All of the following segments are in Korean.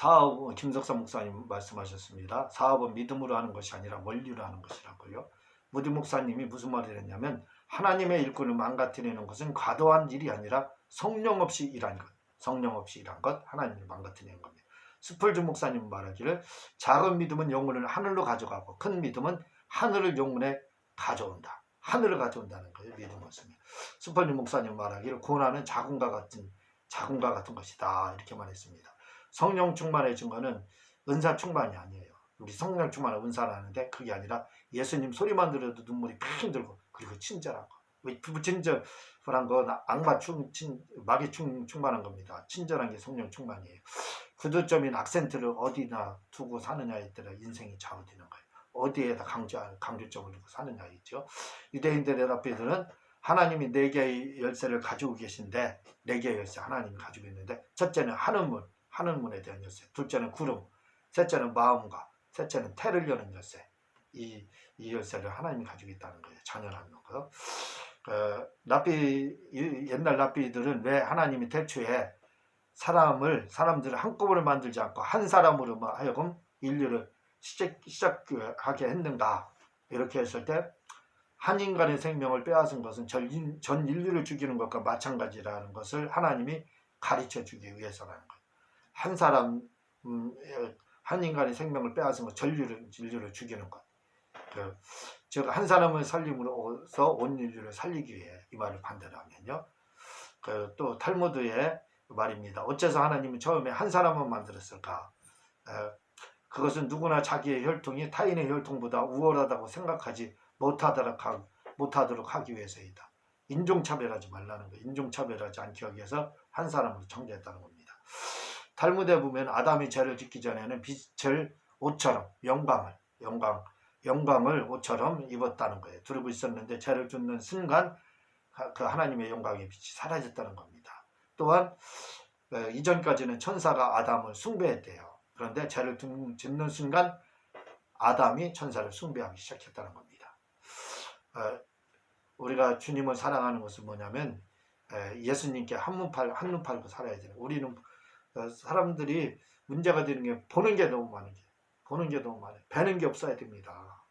사업은 김석삼 목사님 말씀하셨습니다. 사업은 믿음으로 하는 것이 아니라 원리로 하는 것이라고요. 무디 목사님이 무슨 말을 했냐면 하나님의 일꾼을 망가뜨리는 것은 과도한 일이 아니라 성령 없이 일한 것. 성령 없이 일한 것, 하나님을 망가뜨리는 겁니다. 스펄전 목사님 말하기를 작은 믿음은 영혼을 하늘로 가져가고 큰 믿음은 하늘을 영혼에 가져온다. 하늘을 가져온다는 거예요. 믿음은. 스펄전 목사님 말하기를 고난은 자궁과 같은 것이다. 이렇게 말했습니다. 성령 충만해진 거는 은사 충만이 아니에요. 우리 성령 충만은 은사를 하는데 그게 아니라 예수님 소리만 들어도 눈물이 핑 들고 그리고 친절한 거. 친절한 건 마귀 충만한 겁니다. 친절한 게 성령 충만이에요. 구두점인 악센트를 어디나 두고 사느냐에 따라 인생이 좌우되는 거예요. 어디에다 강조점을 두고 사느냐 있죠. 유대인들의 랍비들은 하나님이 4개의 열쇠를 가지고 계신데 4개의 열쇠 하나님이 가지고 있는데 첫째는 하늘문에 대한 열쇠, 둘째는 구름, 셋째는 마음과 셋째는 태를 여는 열쇠. 이 열쇠를 하나님이 가지고 있다는 거예요. 자녀라는 거. 옛날 랍비들은 왜 하나님이 태초에 사람들을 한꺼번에 만들지 않고 한 사람으로 하여금 인류를 시작하게 했는가? 이렇게 했을 때 한 인간의 생명을 빼앗은 것은 전 인류를 죽이는 것과 마찬가지라는 것을 하나님이 가르쳐 주기 위해서라는 거예요. 한 인간의 생명을 빼앗은 것, 인류를 죽이는 것. 즉 한 사람을 살림으로써 온 인류를 살리기 위해 이 말을 반대로 하면요. 또 탈무드의 말입니다. 어째서 하나님은 처음에 한 사람만 만들었을까? 그것은 누구나 자기의 혈통이 타인의 혈통보다 우월하다고 생각하지 못하도록 하기 위해서이다. 인종차별하지 말라는 거예요. 인종차별하지 않기 위해서 한 사람으로 창조했다는 겁니다. 탈무드에 보면 아담이 죄를 짓기 전에는 빛을 옷처럼 영광을 옷처럼 입었다는 거예요. 두르고 있었는데 죄를 짓는 순간 그 하나님의 영광의 빛이 사라졌다는 겁니다. 또한 이전까지는 천사가 아담을 숭배했대요. 그런데 죄를 짓는 순간 아담이 천사를 숭배하기 시작했다는 겁니다. 우리가 주님을 사랑하는 것은 뭐냐면 예수님께 한눈 팔고 살아야 돼요. 우리는 사람들이 문제가 되는 게 보는 게 너무 많아요. 배는 게 없어야 됩니다.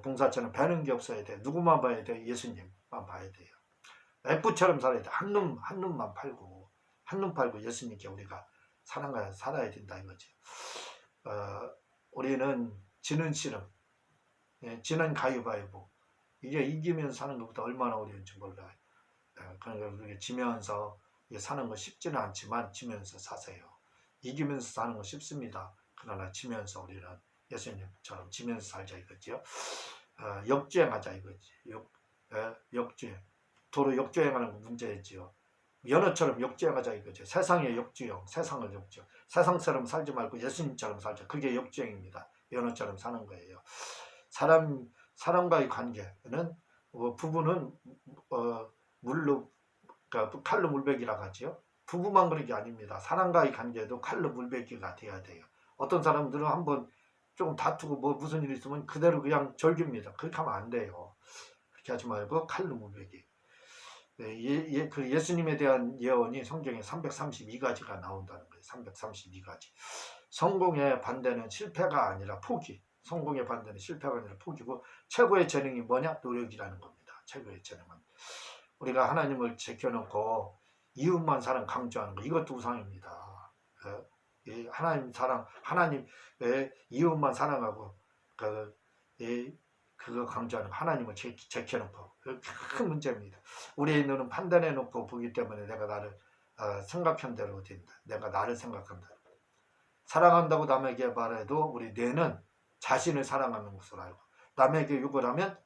봉사처럼 배는 게 없어야 돼. 누구만 봐야 돼? 예수님만 봐야 돼요. F처럼 살아야 돼. 한눈만 팔고 예수님께 우리가 살아야 된다 이거지. 우리는 지는 씨름, 지는 가위바위보. 이게 이기면서 사는 것보다 얼마나 어려운지 몰라요. 그러니까 우리가 지면서 사는 거 쉽지는 않지만 지면서 사세요. 이기면서 사는 거 쉽습니다. 그러나 지면서 우리는 예수님처럼 지면서 살자 이거죠. 역주행하자 이거지. 역주행. 도로 역주행하는 거 문제였지요. 연어처럼 역주행하자 이거죠. 세상의 역주행, 세상을 역주행. 세상처럼 살지 말고 예수님처럼 살자. 그게 역주행입니다. 연어처럼 사는 거예요. 사람과의 관계는 부부는 칼로 물베기라고 하지요. 부부만 그런 게 아닙니다. 사람과의 관계도 칼로 물베기가 돼야 돼요. 어떤 사람들은 한번 조금 다투고 무슨 일이 있으면 그대로 그냥 절깁니다. 그렇게 하면 안 돼요. 그렇게 하지 말고 칼로 물베기. 그 예수님에 대한 예언이 성경에 332가지가 나온다는 거예요. 332가지. 성공의 반대는 실패가 아니라 포기. 성공의 반대는 실패가 아니라 포기고 최고의 재능이 뭐냐? 노력이라는 겁니다. 최고의 재능은. 우리가 하나님을 제껴놓고 이웃만 사랑 강조하는 거 이것도 우상입니다. 하나님의 이웃만 사랑하고 그거 강조하는 하나님을 제껴놓고 큰 문제입니다. 우리의 눈은 판단해놓고 보기 때문에 내가 나를 생각한 대로 된다. 내가 나를 생각한다. 사랑한다고 남에게 말해도 우리 뇌는 자신을 사랑하는 것으로 알고 남에게 욕을 하면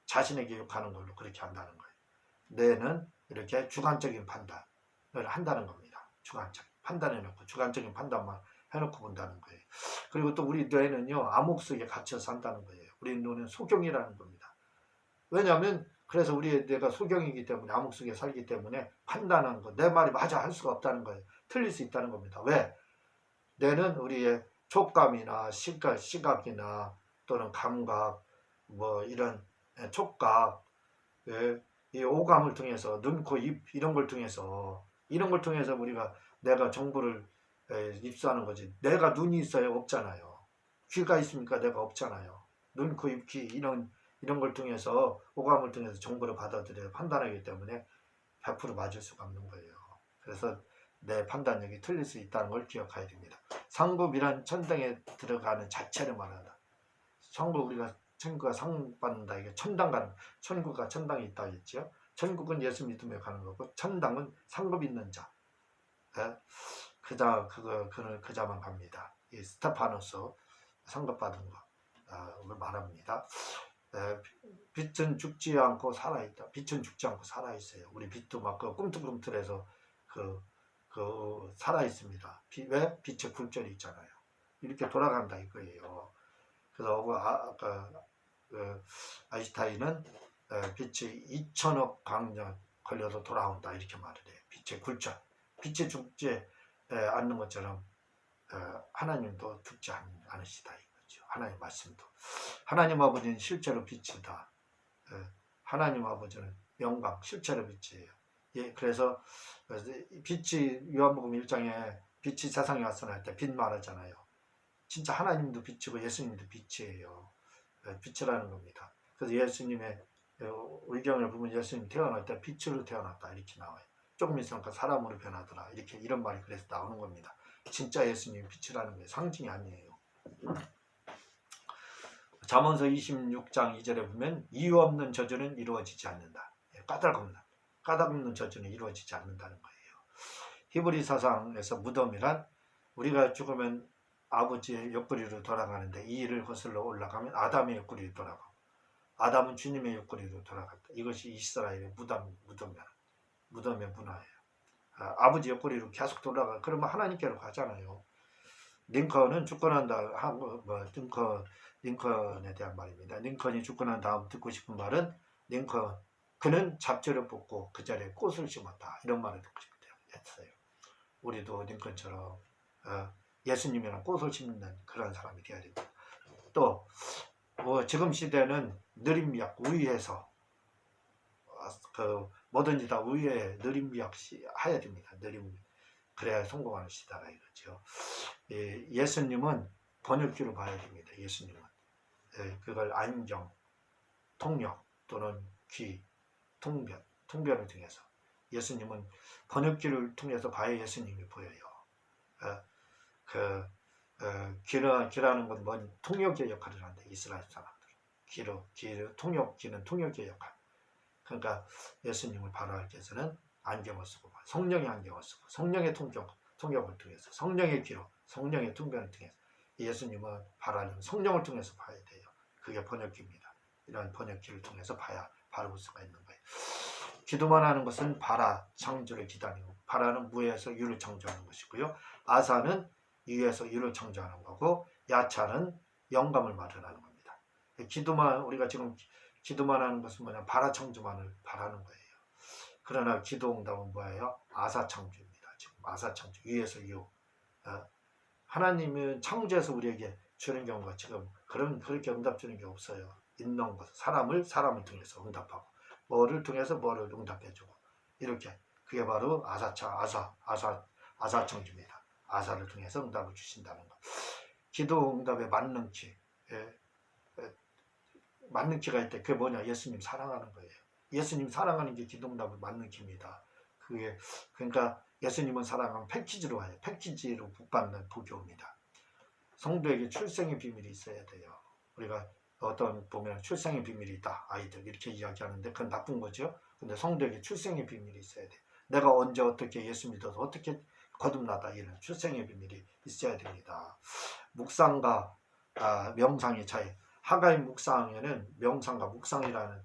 자신에게 욕하는 걸로 그렇게 한다는 거예요. 뇌는 이렇게 주관적인 판단을 한다는 겁니다. 판단해놓고 주관적인 판단만 해놓고 본다는 거예요. 그리고 또 우리 뇌는요 암흑 속에 갇혀서 산다는 거예요. 우리 뇌는 소경이라는 겁니다. 왜냐하면 그래서 우리의 뇌가 소경이기 때문에 암흑 속에 살기 때문에 판단하는 거 내 말이 맞아 할 수가 없다는 거예요. 틀릴 수 있다는 겁니다. 왜? 뇌는 우리의 촉감이나 시각이나 또는 감각 이런 촉각 이 오감을 통해서 눈, 코, 입 이런 걸 통해서 우리가 내가 정보를 입수하는 거지. 내가 눈이 있어야 없잖아요. 귀가 있으니까 내가 없잖아요. 눈, 코, 입, 귀 이런 걸 통해서 오감을 통해서 정보를 받아들여 판단하기 때문에 100% 맞을 수가 없는 거예요. 그래서 내 판단력이 틀릴 수 있다는 걸 기억해야 됩니다. 상급이란 천당에 들어가는 자체를 말한다. 천국 우리가 천국가 상 받는다. 이게 천당 가는 천국과 천당이 있다 했죠. 천국은 예수 믿으며 가는 거고 천당은 상급 있는 자. 그자만 갑니다. 이 스테파노스 상급 받은 걸 말합니다. 빛은 죽지 않고 살아있다. 빛은 죽지 않고 살아있어요. 우리 빛도 막 꿈틀꿈틀해서 살아있습니다. 왜? 빛의 굴절이 있잖아요. 이렇게 돌아간다 이거예요. 그래서 아인슈타인은 빛이 2000억 광년 걸려도 돌아온다 이렇게 말을 해요. 빛의 굴절. 빛이 죽지 않는 것처럼 하나님도 죽지 않으시다 이거죠. 하나님 말씀도. 하나님 아버지는 실제로 빛이다. 하나님 아버지는 영광, 실제로 빛이에요. 예, 그래서 빛이 요한복음 1장에 빛이 세상에 왔으나 할 때 빛 말하잖아요. 진짜 하나님도 빛이고 예수님도 빛이에요. 빛이라는 겁니다. 그래서 예수님의 의경을 보면 예수님 태어날 때 빛으로 태어났다 이렇게 나와요. 조금 있으니까 사람으로 변하더라 이런 말이 그래서 나오는 겁니다. 진짜 예수님이 빛이라는 거예요. 상징이 아니에요. 잠언서 26장 2절에 보면 이유 없는 저주는 이루어지지 않는다. 까닭없는 저주는 이루어지지 않는다는 거예요. 히브리 사상에서 무덤이란 우리가 죽으면 아버지의 옆구리로 돌아가는데 이 일을 거슬러 올라가면 아담의 옆구리로 돌아가고 아담은 주님의 옆구리로 돌아갔다. 이것이 이스라엘의 무덤의 문화예요. 아버지 옆구리로 계속 돌아가. 그러면 하나님께로 가잖아요. 링컨은 죽고 난 다음 링컨에 대한 말입니다. 링컨이 죽고 난 다음 듣고 싶은 말은 그는 잡초를 뽑고 그 자리에 꽃을 심었다. 이런 말을 듣고 싶었어요. 우리도 링컨처럼 예수님이랑 꽃을 심는 그런 사람이 되어야 됩니다. 또 지금 시대는 느림미학 우위에서 뭐든지 다 우위에 느림미학 해야 됩니다. 그래야 성공하는 시대가 이거죠. 예수님은 번역기로 봐야 됩니다. 예수님은 그걸 안경, 통역 또는 귀, 통변을 통해서 예수님은 번역기를 통해서 봐야 예수님이 보여요. 귀라는 건 뭔 통역의 역할을 한다. 이스라엘 사람들. 귀는 통역의 역할. 그러니까 예수님을 바라기 위해서는 안경을 쓰고 성령의 안경을 쓰고 성령의 통역을 통해서 성령의 귀로 성령의 통변을 통해서 예수님을 바라려면 성령을 통해서 봐야 돼요. 그게 번역기입니다. 이런 번역기를 통해서 봐야 바를 수가 있는 거예요. 기도만 하는 것은 바라 창조를 기다리고 바라는 무에서 유를 창조하는 것이고요. 아사는 유에서 유를 창조하는 거고 야차는 영감을 마련하는 겁니다. 우리가 지금 기도만 하는 것은 바라 창조만을 바라는 거예요. 그러나 기도 응답은 뭐예요? 아사 창조입니다. 지금 아사 창조 유에서 유. 하나님은 창조해서 우리에게 주는 경우가 지금 그렇게 응답 주는 게 없어요. 있는 것 사람을 통해서 응답하고 뭐를 통해서 뭐를 응답해주고 이렇게 그게 바로 아사 창조입니다. 아사를 통해서 응답을 주신다는 것. 기도 응답에 맞는 키가 있대. 그게 뭐냐? 예수님 사랑하는 거예요. 예수님 사랑하는 게 기도 응답을 맞는 키입니다. 그러니까 예수님은 사랑하면 패키지로 와요. 패키지로 복받는 복교입니다. 성도에게 출생의 비밀이 있어야 돼요. 우리가 보면 출생의 비밀이 있다. 아이들 이렇게 이야기하는데 그건 나쁜 거죠. 근데 성도에게 출생의 비밀이 있어야 돼요. 내가 언제 어떻게 예수 믿어서 어떻게 거듭나다 이런 출생의 비밀이 있어야 됩니다. 묵상과 명상의 차이. 하가의 묵상에는 명상과 묵상이라는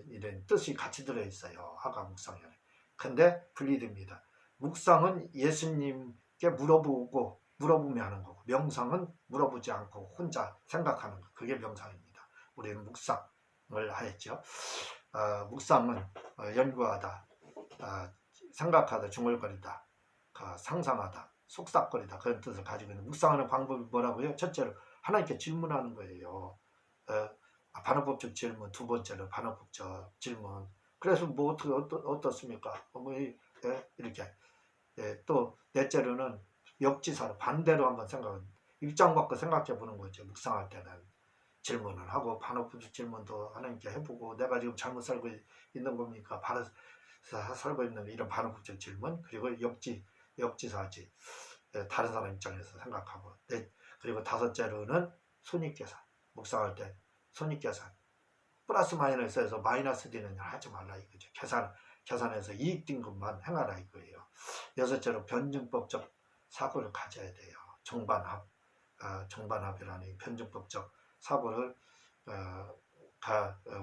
이런 뜻이 같이 들어있어요. 하가 묵상에는. 근데 분리됩니다. 묵상은 예수님께 물어보며 하는 거고 명상은 물어보지 않고 혼자 생각하는 거. 그게 명상입니다. 우리는 묵상을 하였죠. 묵상은 연구하다, 생각하다, 중얼거리다, 상상하다, 속삭거리다 그런 뜻을 가지고 있는 묵상하는 방법이 뭐라고요? 첫째로 하나님께 질문하는 거예요. 반어법적 질문, 두 번째로 반어법적 질문. 그래서 뭐 어떻습니까? 이렇게. 또 넷째로는 역지사로 반대로 한번 입장 바꿔 생각해 보는 거죠. 묵상할 때는 질문을 하고 반어법적 질문도 하나님께 해보고, 내가 지금 잘못 살고 있는 겁니까? 바로 살고 있는 이런 반어법적 질문, 그리고 역지사지, 다른 사람 입장에서 생각하고, 그리고 다섯째로는 손익계산. 묵상할 때 손익계산, 플러스 마이너스에서 마이너스 되는 일 하지 말라 이거죠. 계산해서 이익 된 것만 행하라 이거예요. 여섯째로 변증법적 사고를 가져야 돼요. 정반합이라는 변증법적 사고를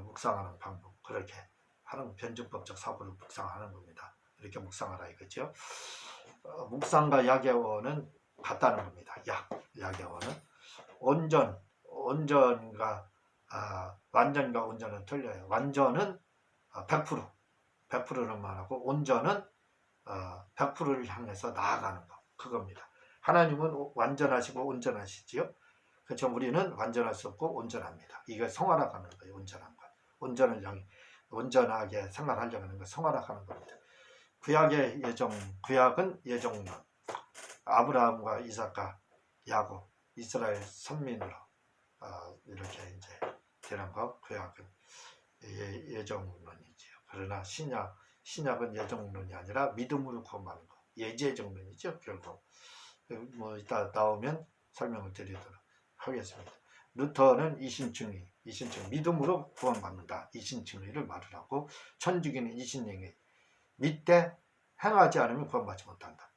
묵상하는 방법, 그렇게 하는 변증법적 사고를 묵상하는 겁니다. 이렇게 묵상하라 이거죠. 묵상과 약예원은 같다는 겁니다. 약예원은 온전과 완전과 온전은 틀려요. 완전은 100%는 말하고, 온전은 100%를 향해서 나아가는 것, 그겁니다. 하나님은 완전하시고 온전하시지요. 그렇죠. 우리는 완전할 수 없고 온전합니다. 이게 성화락하는 거예요. 온전한 것, 온전을 향해 온전하게 생활하려고 하는 것, 성화락하는 겁니다. 구약은 예정론, 아브라함과 이삭과 야곱, 이스라엘 선민으로 이렇게 이제 되는 거, 구약은 예정론이지요. 그러나 신약은 예정론이 아니라 믿음으로 구원받는 거, 예제정론이죠. 결국 뭐 이따 나오면 설명을 드리도록 하겠습니다. 루터는 이신충의, 믿음으로 구원받는다, 이신충의를 말을 하고, 천주교는 이신행위, 믿되 행하지 않으면 구원받지 못한다.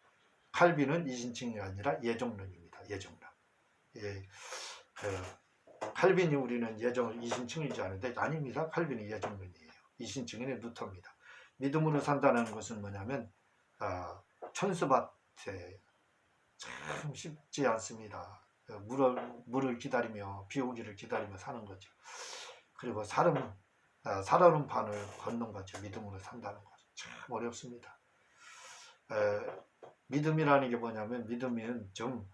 칼빈은 이신충이 아니라 예정론입니다. 예정론. 칼빈이 우리는 이신충인 줄 아는데 아닙니다. 칼빈이 예정론이에요. 이신충이는 루터입니다. 믿음으로 산다는 것은 뭐냐면 천수밭에 참 쉽지 않습니다. 물을 기다리며 비 오기를 기다리며 사는 거죠. 그리고 살아오는 반을 걷는 거죠. 믿음으로 산다는 거죠. 참 어렵습니다. 믿음이라는 게 뭐냐면, 믿음은 좀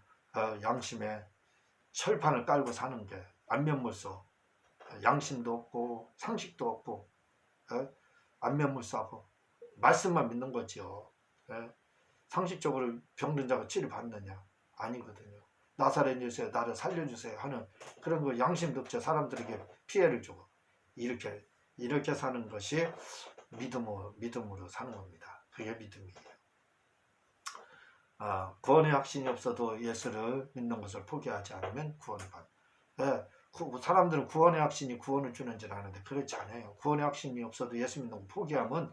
양심에 철판을 깔고 사는 게, 안면물소, 양심도 없고 상식도 없고 안면물소하고 말씀만 믿는 거죠. 상식적으로 병든 자가 치료 받느냐? 아니거든요. 나사렛 예수에 나를 살려주세요 하는 그런 거 양심도 없죠. 사람들에게 피해를 주고 이렇게 사는 것이 믿음으로 사는 겁니다. 그게 믿음이에요. 구원의 확신이 없어도 예수를 믿는 것을 포기하지 않으면 구원을 받는. 사람들은 구원의 확신이 구원을 주는 줄 아는데 그렇지 않아요. 구원의 확신이 없어도 예수 믿는 거 포기하면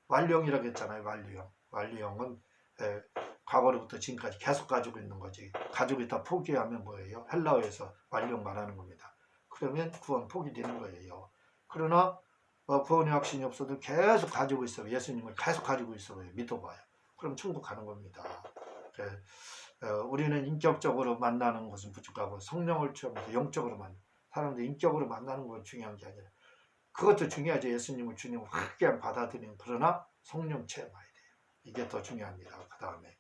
완료형이라고 했잖아요. 완료형은 과거로부터 지금까지 계속 가지고 있는 거지. 가지고 있다 포기하면 뭐예요? 헬라어에서 완료형 말하는 겁니다. 그러면 구원 포기되는 거예요. 그러나 구원의 확신이 없어도 계속 가지고 있어요. 예수님을 계속 가지고 있어요. 믿어봐요. 그럼 천국 가는 겁니다. 우리는 인격적으로 만나는 것은 부족하고, 성령을 취하면서 영적으로 사람들 인격으로 만나는 건 중요한 게 아니라, 그것도 중요하죠. 예수님을 주님을 확게 받아들이는, 그러나 성령 체험해야 돼요. 이게 더 중요합니다. 그 다음에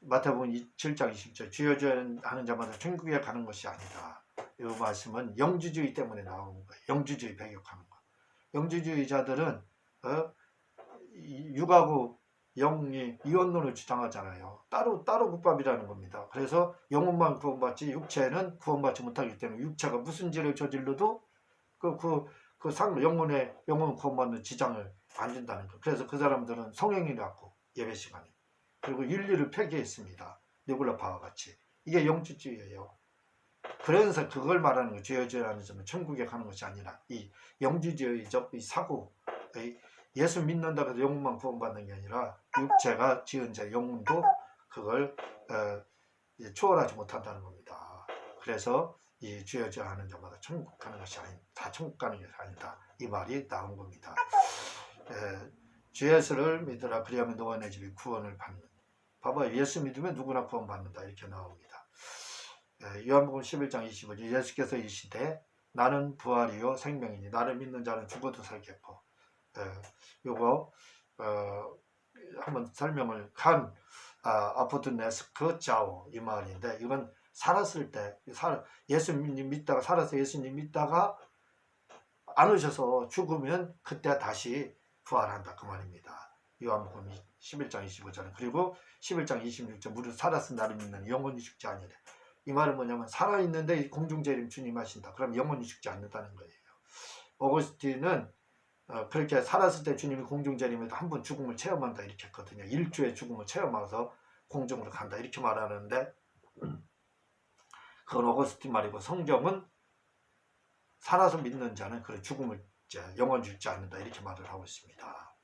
마태복음 7장 20절, 주여 주여 하는 자마다 천국에 가는 것이 아니다. 이 말씀은 영주주의 때문에 나오는 거예요. 영주주의 배격하는 거. 영주주의자들은 육하고 영이 이원론을 주장하잖아요. 따로 국밥이라는 겁니다. 그래서 영혼만 구원받지 육체는 구원받지 못하기 때문에, 육체가 무슨 죄를 저질러도 영혼 구원받는 지장을 안 준다는 거. 그래서 그 사람들은 성행위라고, 예배 시간에, 그리고 윤리를 폐기했습니다. 니골라파와 같이. 이게 영주주의예요. 그래서 그걸 말하는 거예요. 주여주여라는 점은 천국에 가는 것이 아니라, 이 영주주의적 이 사고, 예수 믿는다고 해서 영혼만 구원받는 게 아니라 육체가 지은 죄, 영혼도 그걸 초월하지 못한다는 겁니다. 그래서 이 주여주여 하는 자마다 천국 가는 것이 다 천국 가는 것이 아니다, 이 말이 나온 겁니다. 주 예수를 믿으라, 그리하면 너와 내 집이 구원을 받는. 봐봐요. 예수 믿으면 누구나 구원받는다, 이렇게 나옵니다. 요한복음 11장 25절, 예수께서 이시되 나는 부활이요 생명이니 나를 믿는 자는 죽어도 살겠고, 요거 한번 설명을 아포드네스크 자오, 이 말인데, 이건 살았을 때 예수님 믿다가 살아서 예수님 믿다가 안 오셔서 죽으면 그때 다시 부활한다, 그 말입니다. 요한복음 11장 25절. 그리고 11장 26절 무릇 살았은 나를 믿는 영원히 죽지 아니하리라. 이 말은 뭐냐면 살아있는데 공중재림 주님 하신다. 그럼 영원히 죽지 않는다는 거예요. 어거스틴은 그렇게 살았을 때 주님이 공중재림에도 한 번 죽음을 체험한다 이렇게 했거든요. 일주의 죽음을 체험해서 공중으로 간다 이렇게 말하는데 그건 어거스틴 말이고 성경은 살아서 믿는 자는 그 죽음을 영원히 죽지 않는다 이렇게 말을 하고 있습니다.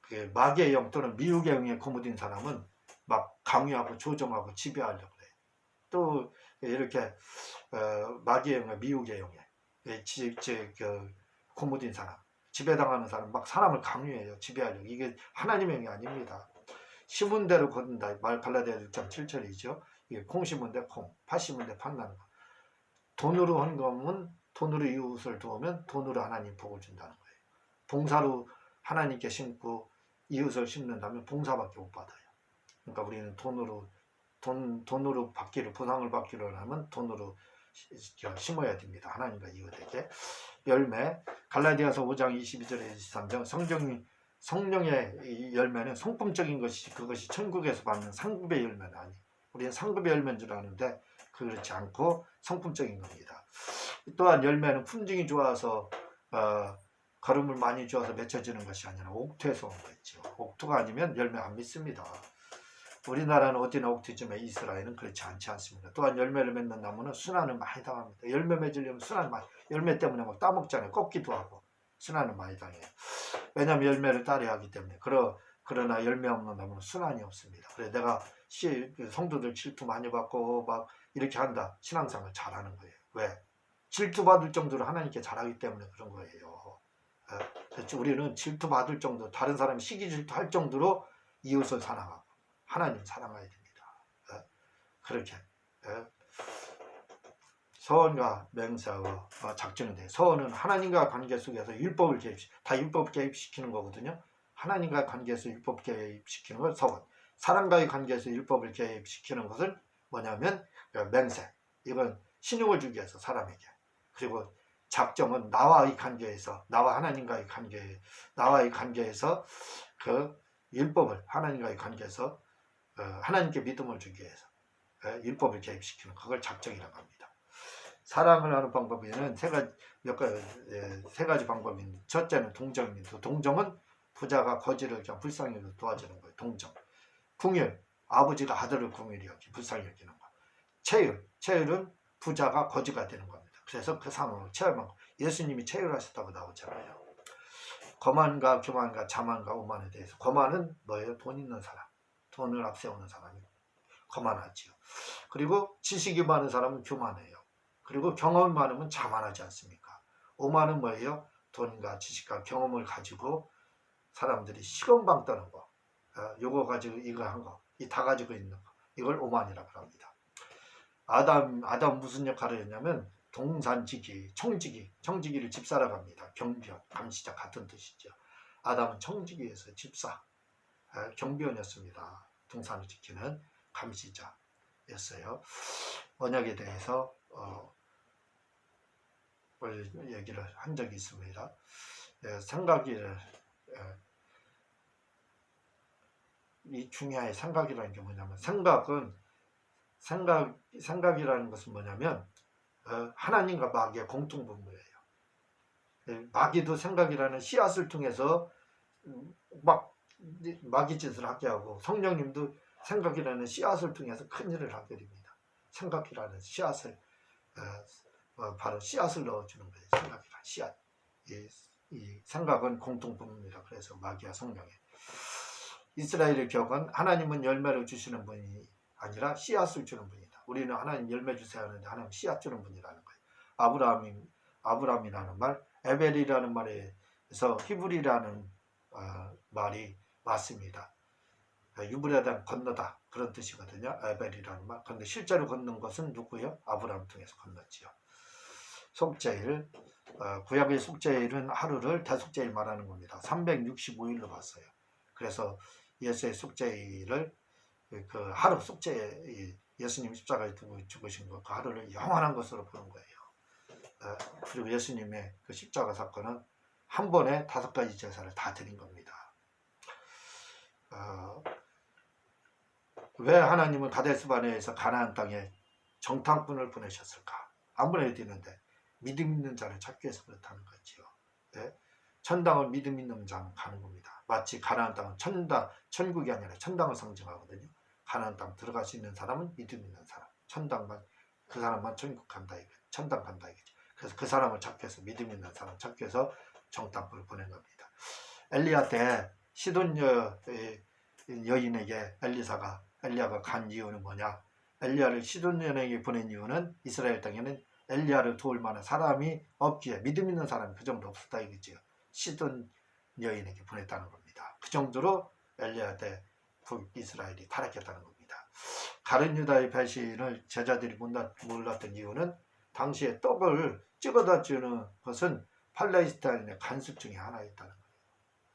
그 마귀의 영 또는 미혹의 영에 고무된 사람은 막 강요하고 조종하고 지배하려고 그래요. 또 이렇게 마귀의 영에 미혹의 영에 고무된 사람, 지배당하는 사람, 막 사람을 강요해요. 지배하려고. 이게 하나님의 영이 아닙니다. 심은 대로 거둔다. 말 갈라디아 6장 7절이죠. 이게 콩 심은 데 콩, 팥 심은 데 팥 나는 거. 돈으로 한 거면 돈으로 이웃을 도우면 돈으로 하나님 복을 준다는 거예요. 봉사로 하나님께 심고 이웃을 심는다면 봉사밖에 못 받아요. 그러니까 우리는 돈으로 받기를, 보상을 받기를 하면 돈으로 심어야 됩니다. 하나님과 이웃에게. 열매, 갈라디아서 5장 22절에 23절, 성령의 열매는 성품적인 것이, 그것이 천국에서 받는 상급의 열매는 아니에요. 우리는 상급의 열매인 줄 아는데 그렇지 않고 성품적인 겁니다. 또한 열매는 품질이 좋아서 걸음을 많이 주어서 맺혀지는 것이 아니라 옥토에서 온 거죠. 옥토가 아니면 열매 안 맺습니다. 우리나라는 어디나 옥토지만 이스라엘은 그렇지 않지 않습니다. 또한 열매를 맺는 나무는 순환을 많이 당합니다. 열매 맺으려면 순환을 많이, 열매 때문에 막 따먹잖아요. 꺾기도 하고 순환을 많이 당해요. 왜냐하면 열매를 따라야 하기 때문에. 그러나 열매 없는 나무는 순환이 없습니다. 그래서 내가 성도들 질투 많이 받고 막 이렇게 한다. 신앙생활 잘하는 거예요. 왜? 질투받을 정도로 하나님께 잘하기 때문에 그런 거예요. 그렇죠? 우리는 질투받을 정도, 다른 사람이 시기 질투할 정도로 이웃을 사랑하고 하나님 사랑해야 됩니다. 그렇게 서원과 맹세와 작전이 돼요. 서원은 하나님과 관계 속에서 율법을 다 율법 개입시키는 거거든요. 하나님과 관계에서 율법 개입시키는 걸 서원. 사람과의 관계에서 율법을 개입시키는 것을 뭐냐면 맹세. 이건 신용을 주기 위해서 사람에게. 그리고 작정은 나와의 관계에서, 나와 하나님과의 관계에서 그 율법을 하나님과의 관계에서 하나님께 믿음을 주기 위해서 율법을 개입시키는 그걸 작정이라고 합니다. 사랑을 하는 방법에는 세 가지 방법이 있는데, 첫째는 동정입니다. 동정은 부자가 거지를 그냥 불쌍히 여기서 도와주는 거예요. 동정. 궁율, 아버지가 아들을 궁율히 여기 불쌍히 여기는 거. 체율은 부자가 거지가 되는 겁니다. 그래서 그 상황을 체험하고, 예수님이 체율하셨다고 나오잖아요. 거만과 교만과 자만과 오만에 대해서. 거만은 뭐예요? 돈 있는 사람, 돈을 앞세우는 사람이 거만하지요. 그리고 지식이 많은 사람은 교만해요. 그리고 경험이 많으면 자만하지 않습니까? 오만은 뭐예요? 돈과 지식과 경험을 가지고 사람들이 시건방 떠는 거, 요거 가지고 이거 한 거, 이 다 가지고 있는 거, 이걸 오만이라고 합니다. 아담 무슨 역할을 했냐면 동산지기, 청지기를 집사라고 합니다. 경비원, 감시자 같은 뜻이죠. 아담은 청지기에서 집사, 경비원이었습니다. 동산을 지키는 감시자였어요. 언약에 대해서 얘기를 한 적이 있습니다. 이 중요한 생각이라는 게 뭐냐면, 생각이라는 것은 뭐냐면 하나님과 마귀의 공통분모예요. 마귀도 생각이라는 씨앗을 통해서 막 마귀 짓을 하게 하고, 성령님도 생각이라는 씨앗을 통해서 큰 일을 하게 됩니다. 생각이라는 씨앗을 바로 씨앗을 넣어주는 거예요. 생각이라는 씨앗. 이 생각은 공통분모이라 그래서 마귀와 성령의. 이스라엘의 격은 하나님은 열매를 주시는 분이 아니라 씨앗을 주는 분이다. 우리는 하나님 열매 주세요 하는데 하나님 씨앗 주는 분이라는 거예요. 아브라함이라는 말, 에벨이라는 말에서 히브리라는 말이 맞습니다. 유브라단 건너다 그런 뜻이거든요. 에벨이라는 말. 그런데 실제로 건넌 것은 누구요? 아브라함 통해서 건넜지요. 속죄일, 구약의 속죄일은 하루를 대속죄일 말하는 겁니다. 365일로 봤어요. 그래서 예수의 속죄일을 그 하루 속죄, 예수님 십자가에 두고 죽으신 것, 그 하루를 영원한 것으로 보는 거예요. 그리고 예수님의 그 십자가 사건은 한 번에 5가지 제사를 다 드린 겁니다. 왜 하나님은 가데스바네에서 가나안 땅에 정탐꾼을 보내셨을까? 안 보내야 되는데 믿음 있는 자를 찾기 위해서 그렇다는 거지요. 네? 천당을 믿음 있는 자는 가는 겁니다. 마치 가나안 땅은 천국이 아니라 천당을 상징하거든요. 가나안 땅 들어갈 수 있는 사람은 믿음 있는 사람, 천당만, 그 사람만 천국 간다 이거, 천당 간다 이거죠. 그래서 그 사람을 찾기 위해서, 믿음 있는 사람 찾기 위해서 정탐꾼을 보낸 겁니다. 엘리야 때 시돈 여인에게 엘리야가 간 이유는 뭐냐? 엘리야를 시돈 여인에게 보낸 이유는 이스라엘 땅에는 엘리야를 도울 만한 사람이 없기에, 믿음 있는 사람이 그 정도 없었다 이거지요. 시돈 여인에게 보냈다는 겁니다. 그 정도로 엘리야 때 북이스라엘이 타락했다는 겁니다. 가룟 유다의 배신을 제자들이 몰랐던 이유는 당시에 떡을 찍어다 주는 것은 팔레스타인의 간습 중에 하나였다는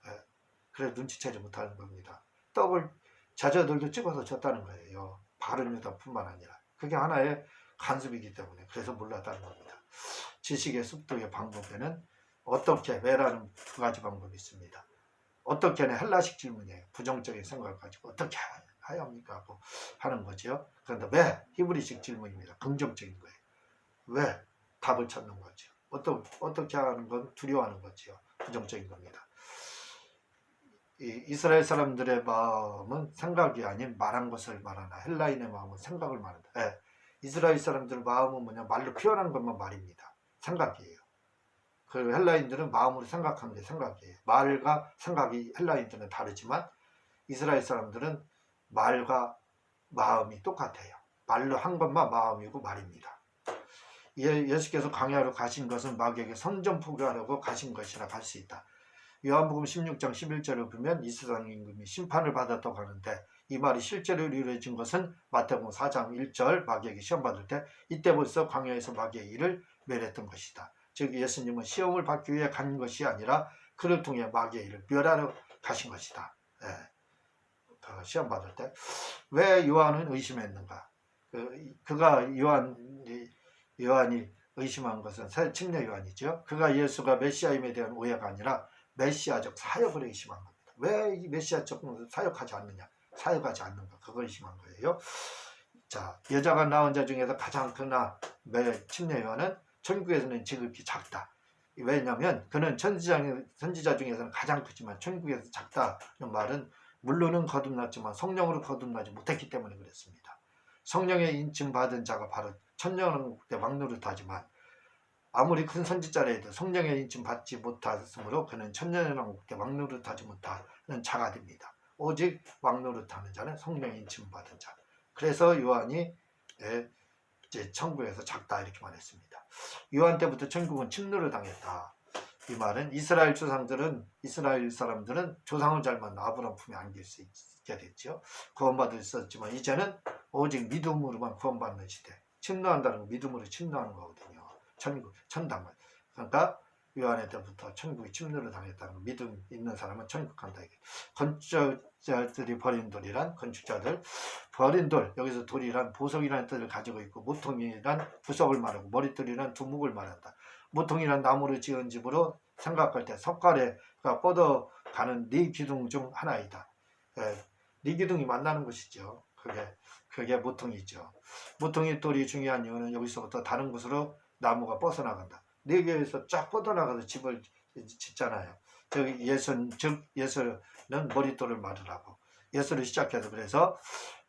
거예요. 그래서 눈치채지 못하는 겁니다. 떡을 제자들도 찍어서 줬다는 거예요. 가룟 유다뿐만 아니라 그게 하나의 간습이기 때문에, 그래서 몰랐다는 겁니다. 지식의 습득의 방법에는 어떻게, 왜라는 2가지 방법이 있습니다. 어떻게는 헬라식 질문이에요. 부정적인 생각을 가지고 어떻게 해야 합니까? 하고 하는 거죠. 그런데 왜? 히브리식 질문입니다. 긍정적인 거예요. 왜? 답을 찾는 거죠. 어떻게 하는 건 두려워하는 거죠. 부정적인 겁니다. 이스라엘 사람들의 마음은 생각이 아닌 말한 것을 말하나, 헬라인의 마음은 생각을 말한다. 이스라엘 사람들 마음은 뭐냐? 말로 표현한 것만 말입니다. 생각이에요. 그 헬라인들은 마음으로 생각하는 게 생각이에요. 말과 생각이 헬라인들은 다르지만 이스라엘 사람들은 말과 마음이 똑같아요. 말로 한 것만 마음이고 말입니다. 예수께서 광야로 가신 것은 마귀에게 선전포고하려고 가신 것이라 할 수 있다. 요한복음 16장 11절을 보면 이스라엘 임금이 심판을 받았다고 하는데, 이 말이 실제로 이루어진 것은 마태복음 4장 1절 마귀에게 시험 받을 때, 이때 벌써 광야에서 마귀의 일을 멸했던 것이다. 즉 예수님은 시험을 받기 위해 간 것이 아니라 그를 통해 마귀의 일을 멸하러 가신 것이다. 시험 받을 때 왜 요한은 의심했는가? 그가 요한이 의심한 것은 침례 요한이죠. 그가 예수가 메시아임에 대한 오해가 아니라 메시아적 사역을 의심한 겁니다. 왜 이 메시아적 사역하지 않느냐? 사역하지 않는가? 그걸 의심한 거예요. 자, 여자가 낳은 자 중에서 가장 크나 침례 요한은 천국에서는 지극히 작다. 왜냐하면 그는 선지자 중에서는 가장 크지만 천국에서 작다는 말은 물론은 거듭났지만 성령으로 거듭나지 못했기 때문에 그랬습니다. 성령의 인침 받은 자가 바로 천년왕국때 왕노릇하지만, 아무리 큰 선지자라 해도 성령의 인침 받지 못했으므로 그는 천년왕국때 왕노릇하지 못하는 자가 됩니다. 오직 왕노릇하는 자는 성령의 인침 받은 자. 그래서 요한이 이제 천국에서 작다 이렇게 말했습니다. 요한 때부터 천국은 침노를 당했다. 이 말은 이스라엘 사람들은 조상을 잘 만나 아브라함 품에 안길 수 있게 됐죠. 구원받을 수 있었지만 이제는 오직 믿음으로만 구원받는 시대. 침노한다는 건 믿음으로 침노하는 거거든요. 천당을. 그러니까 요한의 때부터 천국이 침노를 당했다는 거. 믿음 있는 사람은 천국 간다. 건축자들이 버린 돌이란, 건축자들 버린 돌, 여기서 돌이란 보석이라는 뜻을 가지고 있고, 모통이란 부석을 말하고, 머릿돌이란 두목을 말한다. 모통이란 나무로 지은 집으로 생각할 때 석가래가 뻗어가는 네 기둥 중 하나이다. 네 기둥이 만나는 것이죠. 그게 모통이죠. 모통이 돌이 중요한 이유는 여기서부터 다른 곳으로 나무가 뻗어나간다. 네 개에서 쫙 뻗어나가서 집을 짓잖아요. 예수는 머릿돌을 말하고, 예수를 시작해서 그래서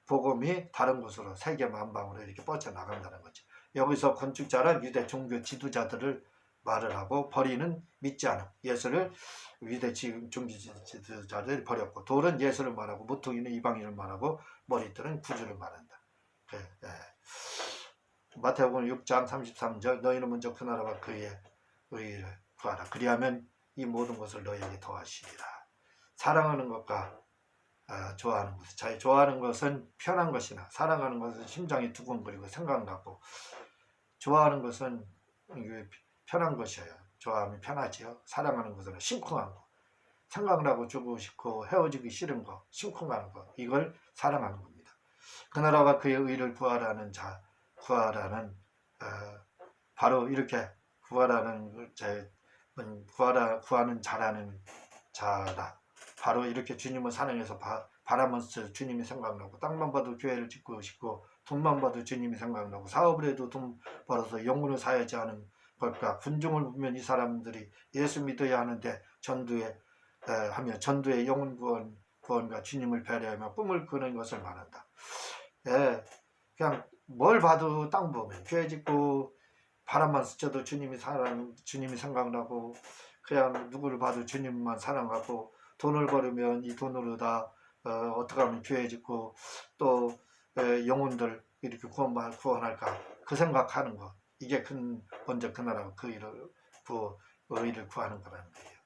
복음이 다른 곳으로 세계 만방으로 이렇게 뻗어나간다는 거죠. 여기서 건축자란 유대 종교 지도자들을 말을 하고, 버리는 믿지 않음, 예수를 유대 종교 지도자들이 버렸고, 돌은 예수를 말하고, 모퉁이는 이방인을 말하고, 머릿돌은 구주를 말한다. 마태복음 6장 33절 너희는 먼저 그 나라와 그의 의를 구하라. 그리하면 이 모든 것을 너희에게 더하시리라. 사랑하는 것과 좋아하는 것, 자기 좋아하는 것은 편한 것이나, 사랑하는 것은 심장이 두근거리고 생각나고, 좋아하는 것은 편한 것이에요. 좋아하면 편하지요. 사랑하는 것은 심쿵한 거, 생각나고 주고 싶고 헤어지기 싫은 거, 심쿵하는 거, 이걸 사랑하는 겁니다. 그 나라와 그의 의를 구하라는 바로 이렇게 구하라는 구하는 자라는 자다. 바로 이렇게 주님을 사랑해서 바라면서 주님이 생각나고, 땅만 봐도 교회를 짓고 싶고, 돈만 봐도 주님이 생각나고, 사업을 해도 돈 벌어서 영혼을 사야지 하는 걸까. 군중을 보면 이 사람들이 예수 믿어야 하는데 전도의 영혼 구원과 주님을 배려하며 꿈을 꾸는 것을 말한다. 예, 그냥 뭘 봐도 땅 보면 교회 짓고 바람만 스쳐도 주님이 생각나고, 그냥 누구를 봐도 주님만 사랑하고, 돈을 벌으면 이 돈으로 다 어떻게 하면 교회 짓고 또 영혼들 이렇게 구원할까, 그 생각하는 거. 이게 먼저 그 나라 그 의를 구하는 거라는 거예요.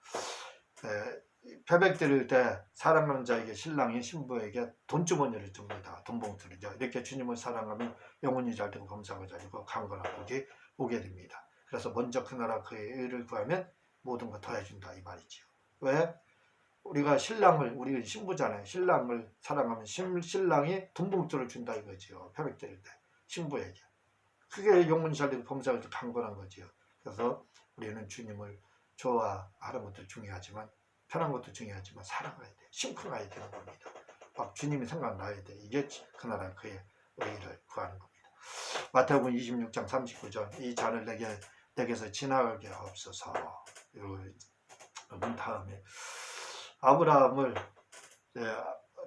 표백 드릴 때 사랑하는 자에게 신랑이 신부에게 돈주머니를 줍니다. 돈봉투를. 이렇게 주님을 사랑하면 영혼이 잘 되고 범사가 잘 되고 강건한 복이 오게 됩니다. 그래서 먼저 그 나라 그의 의를 구하면 모든 거 더해준다 이 말이지요. 왜? 우리가 우리 신부잖아요. 신랑을 사랑하면 신랑이 돈봉투를 준다 이거지요. 표백 드릴 때 신부에게. 그게 영혼이 잘 되고 범사가 잘 강건한 거지요. 그래서 우리는 주님을 좋아하는 것도 중요하지만, 편한 것도 중요하지만 사랑해야 돼. 심쿵 가야 되는 겁니다. 막 주님이 생각나야 돼. 이게 그 나라 그의 의를 구하는 겁니다. 마태복음 26장 39절 이 잔을 내게서 지나가게 하옵소서. 문 다음에 아브라함을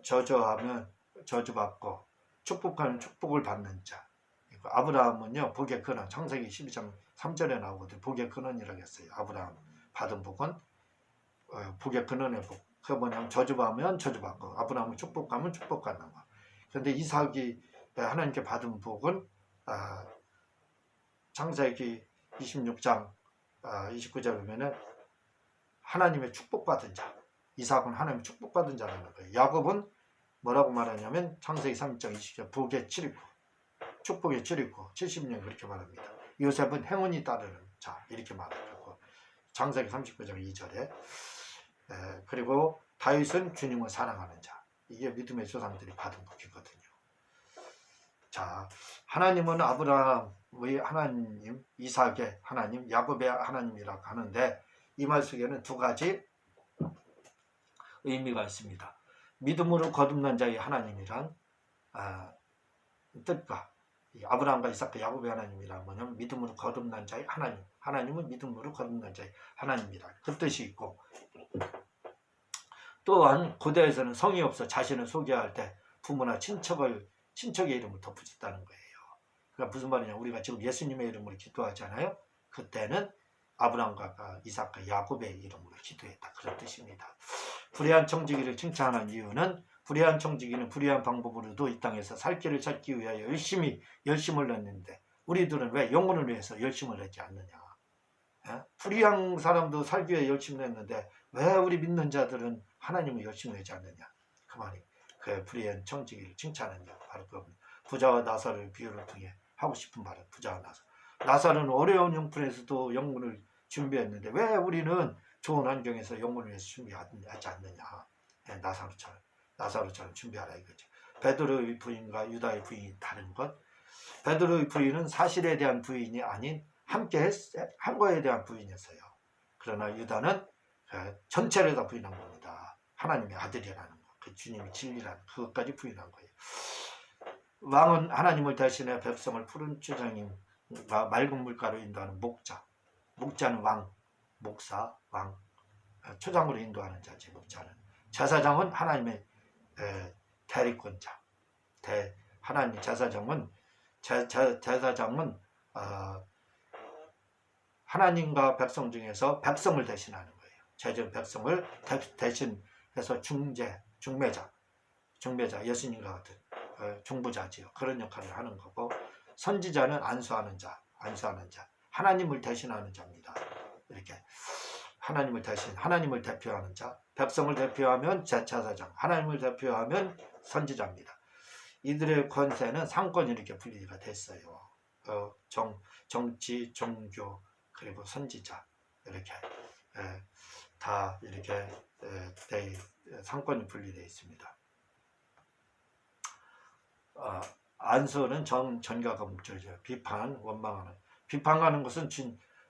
저주하면 저주받고 축복하면 축복을 받는 자. 아브라함은요, 복의 근원, 창세기 12장 3절에 나오거든요. 복의 근원이라고 했어요. 아브라함 받은 복은 복의 근원의 복. 그게 뭐냐면 저주받으면 저주받고, 아브라함은 축복하면 축복받는 거. 그런데 이삭이 하나님께 받은 복은 창세기 26장 29절에 보면은 하나님의 축복받은 자. 이삭은 하나님의 축복받은 자라는 거예요. 야곱은 뭐라고 말하냐면 창세기 3장 20절 복의 7이고 축복의 7이고 70년 그렇게 말합니다. 요셉은 행운이 따르는 자 이렇게 말하고, 창세기 39장 2절에 그리고 다윗은 주님을 사랑하는 자. 이게 믿음의 조상들이 받은 복이거든요. 자, 하나님은 아브라함의 하나님, 이삭의 하나님, 야곱의 하나님이라고 하는데, 이 말 속에는 두 가지 의미가 있습니다. 믿음으로 거듭난 자의 하나님이란 뜻과, 아브라함과 이삭과 야곱의 하나님이란 뭐냐면 믿음으로 거듭난 자의 하나님, 하나님은 믿음으로 거듭난 자의 하나님이라 그 뜻이 있고, 또한 고대에서는 성이 없어 자신을 소개할 때 부모나 친척의 이름을 덧붙였다는 거예요. 그러니까 무슨 말이냐, 우리가 지금 예수님의 이름으로 기도하잖아요. 그때는 아브라함과 이삭과 야곱의 이름으로 기도했다, 그런 뜻입니다. 불의한 청지기를 칭찬하는 이유는, 불의한 청지기는 불의한 방법으로도 이 땅에서 살 길을 찾기 위하여 열심을 냈는데, 우리들은 왜 영혼을 위해서 열심을 내지 않느냐. 불의한 사람도 살기 위해 열심히 냈는데 왜 우리 믿는 자들은 하나님을 열심히 내지 않느냐. 그 말이 그 불의한 청지기를 칭찬하느냐, 바로 그겁니다. 부자와 나사로의 비유를 통해 하고 싶은 말은, 부자와 나사로는 어려운 형편에서도 영혼을 준비했는데 왜 우리는 좋은 환경에서 영혼을 위해서 준비하지 않느냐. 나사로처럼 준비하라 이거죠. 베드로의 부인과 유다의 부인이 다른 것, 베드로의 부인은 사실에 대한 부인이 아닌 함께 한 거에 대한 부인이었어요. 그러나 유다는 전체를 다 부인한 겁니다. 하나님의 아들이라는 거, 그 주님이 진리라는 그것까지 부인한 거예요. 왕은 하나님을 대신해 백성을 푸른 주장님과 맑은 물가로 인도하는 목자는 왕, 목사, 왕, 초장으로 인도하는 자지. 목자는 제사장은 하나님의 대리권자. 하나님 제사장은 하나님과 백성 중에서 백성을 대신하는 거예요. 제정 백성을 대신해서 중매자, 예수님과 같은 중보자지요. 그런 역할을 하는 거고, 선지자는 안수하는 자, 하나님을 대신하는 자입니다. 이렇게 하나님을 대표하는 자, 백성을 대표하면 제사장, 하나님을 대표하면 선지자입니다. 이들의 권세는 상권 이렇게 분리가 됐어요. 정치, 종교, 그리고 선지자, 이렇게 다 이렇게 상권이 분리되어 있습니다. 안수는 전가가 목적이죠. 비판, 원망하는. 비판하는 것은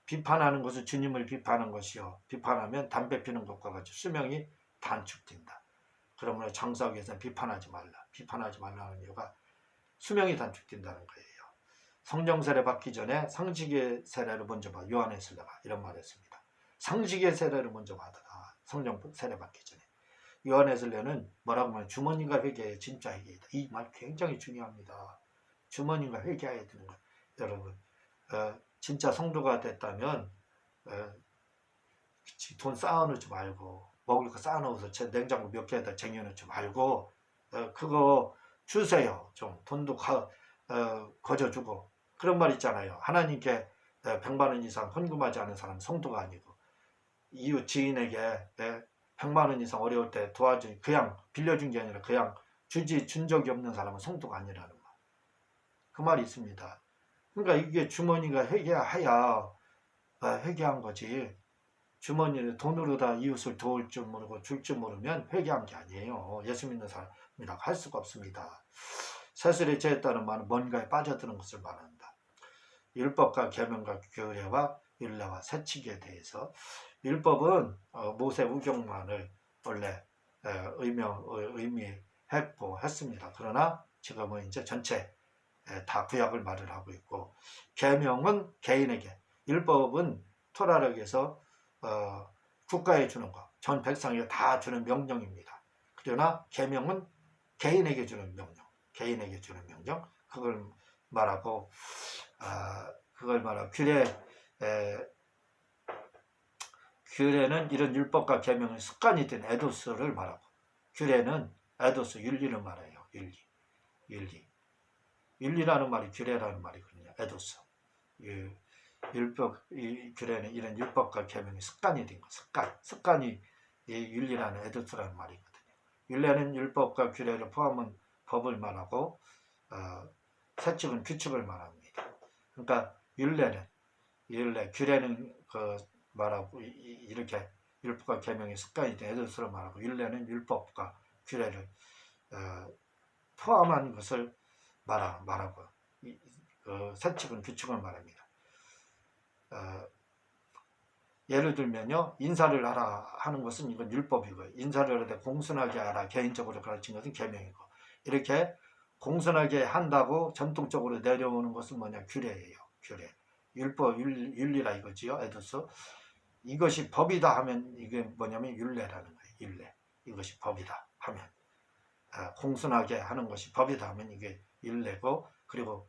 비판하는 것은 주님을 비판하는 것이요. 비판하면 담배 피는 것과 같이 수명이 단축된다. 그러므로 장사학에서는 비판하지 말라. 비판하지 말라는 이유가 수명이 단축된다는 거예요. 성령 세례 받기 전에 상식의 세례를 먼저 받아. 요한에슬레가 이런 말을 했습니다. 상식의 세례를 먼저 받아라. 성령 세례 받기 전에. 요한에슬레는 뭐라고 하면 주머니가 회개해 진짜 회개이다. 이 말 굉장히 중요합니다. 주머니가 회개해야 되는 거예요. 여러분 진짜 성도가 됐다면 돈 쌓아놓지 말고 먹을 거 쌓아놓아서 제 냉장고 몇 개에다 쟁여놓지 말고 그거 주세요. 좀 돈도 거저주고 그런 말 있잖아요. 하나님께 100만 원 이상 헌금하지 않은 사람은 성도가 아니고 이웃 지인에게 100만 원 이상 어려울 때 도와준 그냥 빌려준 게 아니라 그냥 준 적이 없는 사람은 성도가 아니라는 말. 그 말이 있습니다. 그러니까 이게 주머니가 회개해야 회개한 거지. 주머니를 돈으로 다 이웃을 도울 줄 모르고 줄 줄 모르면 회개한 게 아니에요. 예수 믿는 사람이라고 할 수가 없습니다. 세술에 죄했다는 말은 뭔가에 빠져드는 것을 말한다. 율법과 계명과 규례와 율례와 세칙에 대해서 율법은 모세 우경만을 원래 의미했고 했습니다. 그러나 지금은 이제 전체 다 구약을 말을 하고 있고 계명은 개인에게 율법은 토라락에서 국가에 주는 것, 전 백성에게 다 주는 명령입니다. 그러나 계명은 개인에게 주는 명령, 개인에게 주는 명령, 그걸 말하고 규례는 이런 율법과 계명의 습관이 된 에도스를 말하고 규례는 에도스 윤리를 말해요. 윤리라는 말이 규례라는 말이거든요. 에도스. 규례는 이런 율법과 계명의 습관이 된 것. 습관이 윤리라는 에도스라는 말이거든요. 윤례는 율법과 규례를 포함한 법을 말하고 세칙은 규칙을 말합니다. 그러니까 규례는 말하고 이렇게 율법과 계명의 습관이 된 에도스로 말하고 윤례는 율법과 규례를 포함한 것을 말하고 세칙은 규칙을 말합니다. 예를 들면요, 인사를 하라 하는 것은 이건 율법이고, 인사를 할 때 공손하게 하라 개인적으로 가르친 것은 계명이고, 이렇게 공손하게 한다고 전통적으로 내려오는 것은 뭐냐, 규례예요. 규례, 율법, 윤리라 이거지요. 에도스. 이것이 법이다 하면 이게 뭐냐면 율례라는 거예요. 율례. 이것이 법이다 하면 공손하게 하는 것이 법이다 하면 이게 율례고, 그리고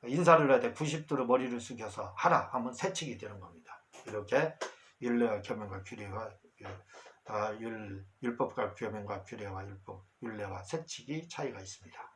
인사를 할 때 90도로 머리를 숙여서 하라 하면 세칙이 되는 겁니다. 이렇게 율례와 계명과 규례와 율법과 계명과 규례와 율례와 세칙이 차이가 있습니다.